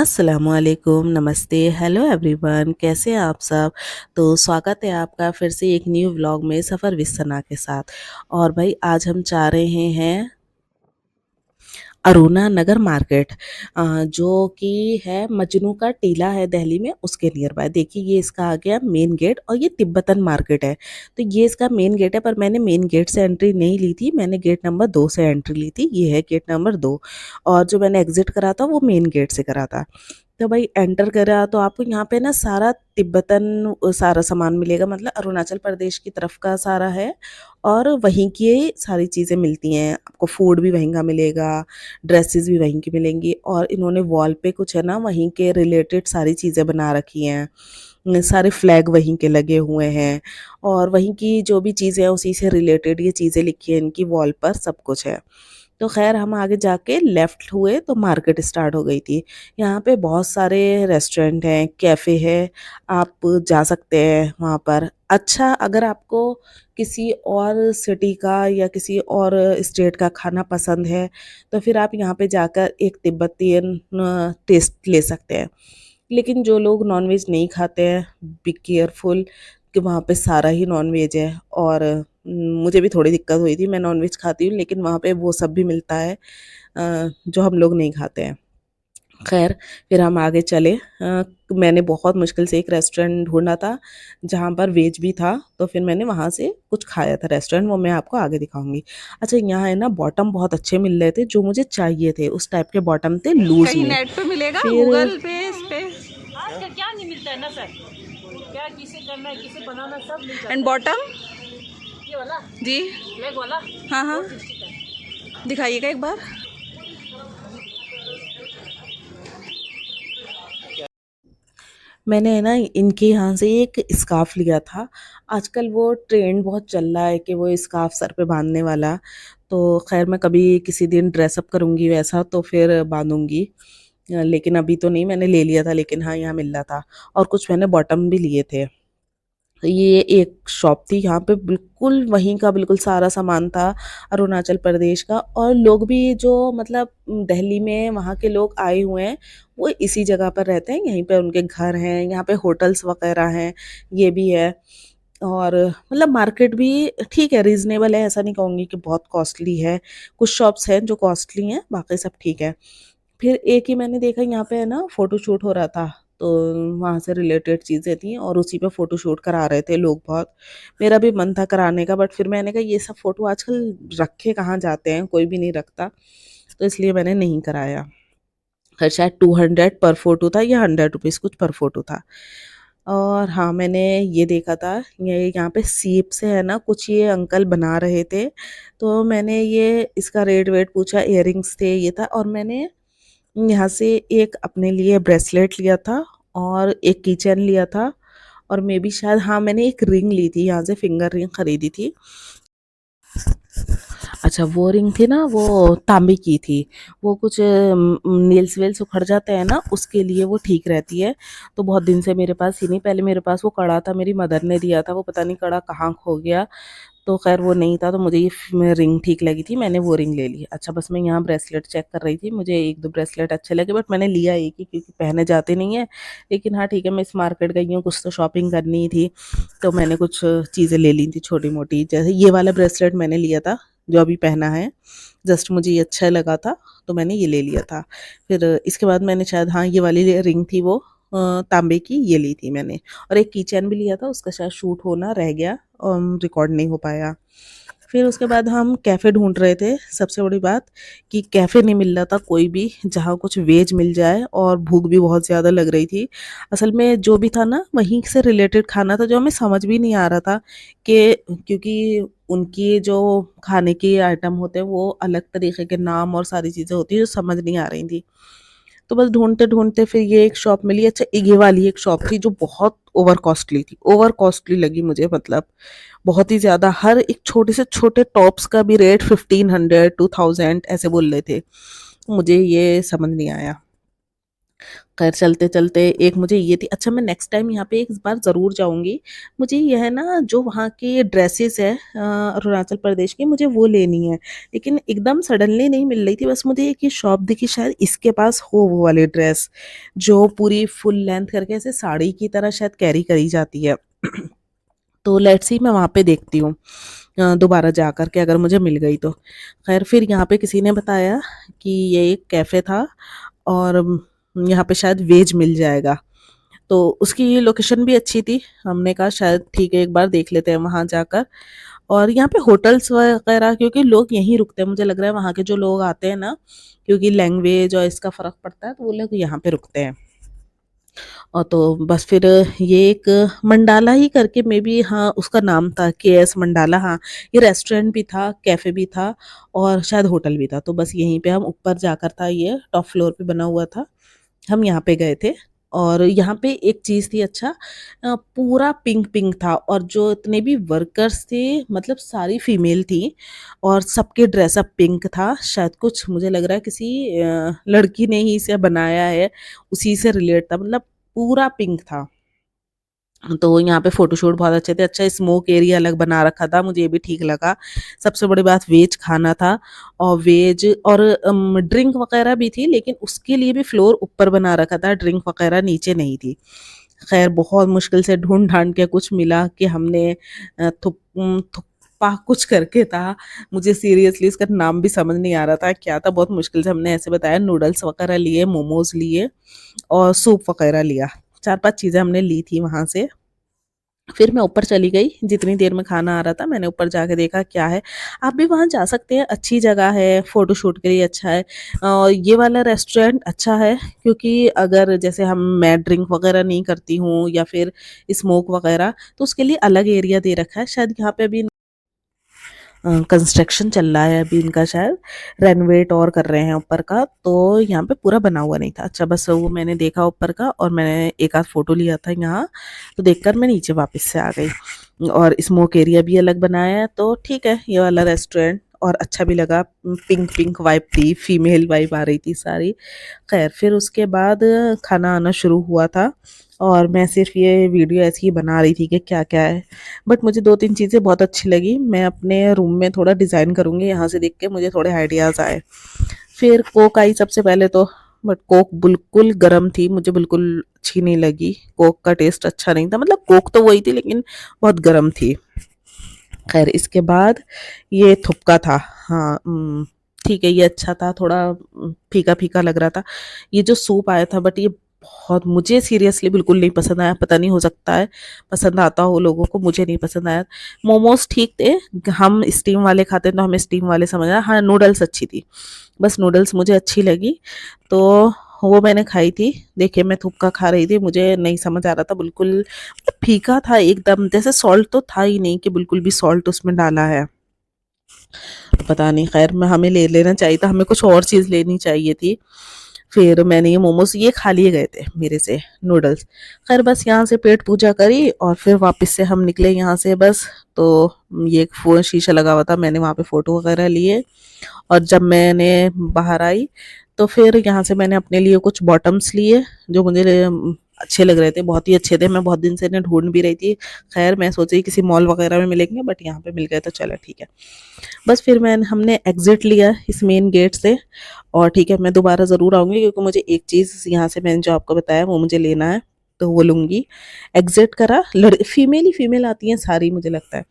अस्सलामुअलैकुम, नमस्ते, hello everyone, कैसे हैं आप सब। तो स्वागत है आपका फिर से एक न्यू व्लॉग में सफ़र विद सना के साथ। और भाई आज हम जा रहे हैं अरुणा नगर मार्केट, जो कि है मजनू का टीला है दिल्ली में, उसके नियर बाय। देखिए ये इसका आ गया मेन गेट और ये तिब्बतन मार्केट है। तो ये इसका मेन गेट है, पर मैंने मेन गेट से एंट्री नहीं ली थी, मैंने गेट नंबर 2 से एंट्री ली थी। ये है गेट नंबर 2 और जो मैंने एग्जिट करा था वो मेन गेट से करा था। तो भाई एंटर करा तो आपको यहाँ पे ना सारा तिब्बतन सारा सामान मिलेगा, मतलब अरुणाचल प्रदेश की तरफ का सारा है। और वहीं की सारी चीज़ें मिलती हैं आपको, फूड भी वहीं का मिलेगा, ड्रेसेस भी वहीं की मिलेंगी। और इन्होंने वॉल पे कुछ है ना वहीं के रिलेटेड सारी चीज़ें बना रखी हैं, सारे फ्लैग वहीं के लगे हुए हैं। और वहीं की जो भी चीज़ें हैं उसी से रिलेटेड ये चीज़ें लिखी हैं इनकी वॉल पर, सब कुछ है। तो खैर हम आगे जाके लेफ़्ट हुए तो मार्केट स्टार्ट हो गई थी। यहाँ पे बहुत सारे रेस्टोरेंट हैं, कैफ़े है, आप जा सकते हैं वहाँ पर। अच्छा, अगर आपको किसी और सिटी का या किसी और स्टेट का खाना पसंद है तो फिर आप यहाँ पे जाकर एक तिब्बतियन टेस्ट ले सकते हैं। लेकिन जो लोग नॉनवेज नहीं खाते हैं, बी केयरफुल कि वहाँ पे सारा ही नॉनवेज है। और मुझे भी थोड़ी दिक्कत हुई थी, मैं नॉनवेज खाती हूँ लेकिन वहाँ पे वो सब भी मिलता है जो हम लोग नहीं खाते हैं। खैर फिर हम आगे चले। मैंने बहुत मुश्किल से एक रेस्टोरेंट ढूंढा था जहाँ पर वेज भी था, तो फिर मैंने वहाँ से कुछ खाया था रेस्टोरेंट, वो मैं आपको आगे दिखाऊंगी। अच्छा, यहाँ है ना बॉटम बहुत अच्छे मिल रहे थे जो मुझे चाहिए थे, उस टाइप के बॉटम थे लूज कहीं में। नेट पे मिलेगा, फिर गूगल पे, इस पे। आजकल क्या नहीं मिलता है ना सर, क्या किसे करना है किसे बनाना सब मिल जाता एंड है। बॉटम ये वाला जी। ब्लैक वाला हाँ हाँ, 460 का। दिखाइएगा एक बार। मैंने है ना इनके यहाँ से एक स्कार्फ लिया था। आजकल वो ट्रेंड बहुत चल रहा है कि वो स्कार्फ सर पे बांधने वाला। तो खैर मैं कभी किसी दिन ड्रेसअप करूँगी वैसा तो फिर बांधूंगी। लेकिन अभी तो नहीं, मैंने ले लिया था, लेकिन हाँ यहाँ मिल रहा था। और कुछ मैंने बॉटम भी लिए थे। ये एक शॉप थी, यहाँ पे बिल्कुल वहीं का बिल्कुल सारा सामान था अरुणाचल प्रदेश का। और लोग भी जो मतलब दिल्ली में वहाँ के लोग आए हुए हैं वो इसी जगह पर रहते हैं, यहीं पे उनके घर हैं, यहाँ पे होटल्स वगैरह हैं, ये भी है। और मतलब मार्केट भी ठीक है, रीजनेबल है, ऐसा नहीं कहूँगी कि बहुत कॉस्टली है। कुछ शॉप्स हैं जो कॉस्टली हैं, बाकी सब ठीक है। फिर एक ही मैंने देखा यहाँ पे है ना फ़ोटो शूट हो रहा था, तो वहाँ से रिलेटेड चीज़ें थी और उसी पे फ़ोटो शूट करा रहे थे लोग बहुत। मेरा भी मन था कराने का, बट फिर मैंने कहा ये सब फ़ोटो आजकल रखे कहाँ जाते हैं, कोई भी नहीं रखता, तो इसलिए मैंने नहीं कराया। खैर शायद 200 पर फ़ोटो था या 100 रुपीज़ कुछ पर फ़ोटो था। और हाँ, मैंने ये देखा था, ये यहाँ पे सीप से है ना कुछ ये अंकल बना रहे थे, तो मैंने ये इसका रेट वेट पूछा, इयररिंग्स थे ये था। और मैंने यहाँ से एक अपने लिए ब्रेसलेट लिया था और एक की चेन लिया था। और मे बी शायद हाँ मैंने एक रिंग ली थी, यहाँ से फिंगर रिंग खरीदी थी। अच्छा, वो रिंग थी ना वो तांबे की थी। वो कुछ नेल्स वेल्स उखड़ जाते हैं ना, उसके लिए वो ठीक रहती है। तो बहुत दिन से मेरे पास ही नहीं, पहले मेरे पास वो कड़ा था, मेरी मदर ने दिया था, वो पता नहीं कड़ा कहाँ खो गया। तो खैर वो नहीं था, तो मुझे ये रिंग ठीक लगी थी, मैंने वो रिंग ले ली। अच्छा, बस मैं यहाँ ब्रेसलेट चेक कर रही थी, मुझे एक दो ब्रेसलेट अच्छे लगे, बट मैंने लिया एक ही क्योंकि पहने जाते नहीं है। लेकिन हाँ ठीक है, मैं इस मार्केट गई हूँ, कुछ तो शॉपिंग करनी ही थी, तो मैंने कुछ चीज़ें ले ली थी छोटी मोटी। जैसे ये वाला ब्रेसलेट मैंने लिया था जो अभी पहना है, जस्ट मुझे ये अच्छा लगा था, तो मैंने ये ले लिया था। फिर इसके बाद मैंने शायद हाँ ये वाली रिंग थी वो तांबे की, ये ली थी मैंने। और एक की चैन भी लिया था, उसका शायद शूट होना रह गया, रिकॉर्ड नहीं हो पाया। फिर उसके बाद हम कैफ़े ढूंढ रहे थे, सबसे बड़ी बात कि कैफ़े नहीं मिल रहा था कोई भी जहाँ कुछ वेज मिल जाए, और भूख भी बहुत ज़्यादा लग रही थी। असल में जो भी था ना वहीं से रिलेटेड खाना था, जो हमें समझ भी नहीं आ रहा था कि क्योंकि उनकी जो खाने के आइटम होते हैं वो अलग तरीके के नाम और सारी चीज़ें होती हैं जो समझ नहीं आ रही थी। तो बस ढूँढते-ढूँढते फिर ये एक शॉप मिली। अच्छा, ये वाली एक शॉप थी जो बहुत ओवर कॉस्टली थी, ओवर कॉस्टली लगी मुझे, मतलब बहुत ही ज़्यादा। हर एक छोटे से छोटे टॉप्स का भी रेट 1500 2000 ऐसे बोल रहे थे। मुझे ये समझ नहीं आया। खैर चलते-चलते एक मुझे ये थी, अच्छा मैं नेक्स्ट टाइम यहाँ पे एक बार ज़रूर जाऊँगी। मुझे ये है ना जो वहाँ की ड्रेसेस है अरुणाचल प्रदेश की, मुझे वो लेनी है। लेकिन एकदम सडनली नहीं मिल रही थी, बस मुझे एक ये शॉप दिखी शायद इसके पास हो वो वाली ड्रेस, जो पूरी फुल लेंथ करके ऐसे साड़ी की तरह शायद कैरी करी जाती है। तो लेट्स सी मैं वहाँ पे देखती हूँ दोबारा जा कर के अगर मुझे मिल गई तो। खैर फिर यहाँ पे किसी ने बताया कि ये एक कैफ़े था और यहाँ पे शायद वेज मिल जाएगा। तो उसकी लोकेशन भी अच्छी थी। हमने कहा शायद ठीक है एक बार देख लेते हैं वहाँ जाकर। और यहाँ पे होटल्स वगैरह क्योंकि लोग यहीं रुकते हैं, मुझे लग रहा है वहाँ के जो लोग आते हैं ना, क्योंकि लैंग्वेज और इसका फ़र्क पड़ता है तो वो लोग यहाँ पे रुकते हैं। और तो बस फिर ये एक मंडाला ही करके मे बी हाँ उसका नाम था केएस मंडाला, हाँ ये रेस्टोरेंट भी था, कैफ़े भी था और शायद होटल भी था। तो बस यहीं पे हम ऊपर जाकर था, ये टॉप फ्लोर पे बना हुआ था, हम यहाँ पे गए थे। और यहाँ पे एक चीज़ थी, अच्छा पूरा पिंक पिंक था और जो इतने भी वर्कर्स थे मतलब सारी फीमेल थी और सबके ड्रेसअप पिंक था। शायद कुछ मुझे लग रहा है किसी लड़की ने ही इसे बनाया है, उसी से रिलेट था, मतलब पूरा पिंक था। तो यहाँ पे फ़ोटोशूट बहुत अच्छे थे। अच्छा स्मोक एरिया अलग बना रखा था, मुझे ये भी ठीक लगा। सबसे बड़ी बात वेज खाना था और वेज और ड्रिंक वग़ैरह भी थी, लेकिन उसके लिए भी फ्लोर ऊपर बना रखा था, ड्रिंक वग़ैरह नीचे नहीं थी। ख़ैर बहुत मुश्किल से ढूँढ-ढाँड के कुछ मिला कि हमने थुक्पा कुछ करके था, मुझे सीरियसली इसका नाम भी समझ नहीं आ रहा था क्या था, बहुत मुश्किल से हमने ऐसे बताया, नूडल्स वग़ैरह लिए, मोमोज़ लिए और सूप वग़ैरह लिया। 4-5 चीज़ें हमने ली थी वहाँ से। फिर मैं ऊपर चली गई, जितनी देर में खाना आ रहा था मैंने ऊपर जाके देखा क्या है। आप भी वहाँ जा सकते हैं, अच्छी जगह है, फ़ोटोशूट के लिए अच्छा है। ये वाला रेस्टोरेंट अच्छा है क्योंकि अगर जैसे मैं ड्रिंक वग़ैरह नहीं करती हूँ या फिर स्मोक वग़ैरह, तो उसके लिए अलग एरिया दे रखा है। शायद यहाँ पे अभी कंस्ट्रक्शन चल रहा है अभी इनका, शायद रेनोवेट और कर रहे हैं ऊपर का, तो यहाँ पे पूरा बना हुआ नहीं था। अच्छा बस वो मैंने देखा ऊपर का और मैंने एक आध फ़ोटो लिया था यहाँ, तो देखकर मैं नीचे वापस से आ गई। और स्मोक एरिया भी अलग बनाया है, तो ठीक है ये वाला रेस्टोरेंट और अच्छा भी लगा। पिंक पिंक वाइब थी, फीमेल वाइब आ रही थी सारी। खैर फिर उसके बाद खाना आना शुरू हुआ था और मैं सिर्फ ये वीडियो ऐसे ही बना रही थी कि क्या क्या है। बट मुझे 2-3 चीज़ें बहुत अच्छी लगी, मैं अपने रूम में थोड़ा डिज़ाइन करूँगी यहाँ से देख के, मुझे थोड़े आइडियाज़ आए। फिर कोक आई सबसे पहले तो, बट कोक बिल्कुल गर्म थी, मुझे बिल्कुल अच्छी नहीं लगी। कोक का टेस्ट अच्छा नहीं था, मतलब कोक तो वही थी लेकिन बहुत गर्म थी। खैर इसके बाद ये थुपका था, हाँ ठीक है ये अच्छा था, थोड़ा फीका-फीका लग रहा था। ये जो सूप आया था, बट ये बहुत मुझे सीरियसली बिल्कुल नहीं पसंद आया, पता नहीं हो सकता है पसंद आता हो लोगों को, मुझे नहीं पसंद आया। मोमोज़ ठीक थे, हम स्टीम वाले खाते हैं तो हमें स्टीम वाले समझ आया। हाँ, नूडल्स अच्छी थी, बस नूडल्स मुझे अच्छी लगी, तो वो मैंने खाई थी। देखिए मैं थुक्का खा रही थी, मुझे नहीं समझ आ रहा था, बिल्कुल फीका था एकदम, जैसे सॉल्ट तो था ही नहीं कि बिल्कुल भी सॉल्ट उसमें डाला है। तो पता नहीं, खैर मैं हमें ले लेना चाहिए था, हमें कुछ और चीज़ लेनी चाहिए थी। फिर मैंने ये मोमोज़ ये खा लिए गए थे मेरे से, नूडल्स। खैर बस यहाँ से पेट पूजा करी और फिर वापस से हम निकले यहाँ से बस। तो ये एक शीशा लगा हुआ था, मैंने वहाँ पे फ़ोटो वगैरह लिए और जब मैंने बाहर आई तो फिर यहाँ से मैंने अपने लिए कुछ बॉटम्स लिए जो मुझे अच्छे लग रहे थे, बहुत ही अच्छे थे। मैं बहुत दिन से इन्हें ढूंढ भी रही थी। खैर मैं सोची किसी मॉल वगैरह में मिलेंगे, बट यहाँ पे मिल गए तो चलो ठीक है। बस फिर हमने एग्ज़िट लिया इस मेन गेट से और ठीक है मैं दोबारा ज़रूर आऊँगी क्योंकि मुझे एक चीज़ यहाँ से मैंने जो आपको बताया वो मुझे लेना है, तो वो लूँगी। एग्ज़िट करा, फीमेल ही फीमेल आती हैं सारी मुझे लगता है।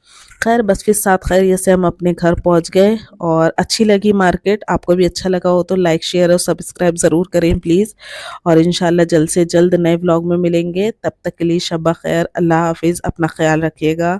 खैर बस फिर सात खैरियत से हम अपने घर पहुँच गए और अच्छी लगी मार्केट। आपको भी अच्छा लगा हो तो लाइक, शेयर और सब्सक्राइब ज़रूर करें प्लीज़। और इंशाल्लाह जल्द से जल्द नए व्लॉग में मिलेंगे। तब तक के लिए शब ख़ैर, अल्लाह हाफ़िज़, अपना ख़्याल रखिएगा।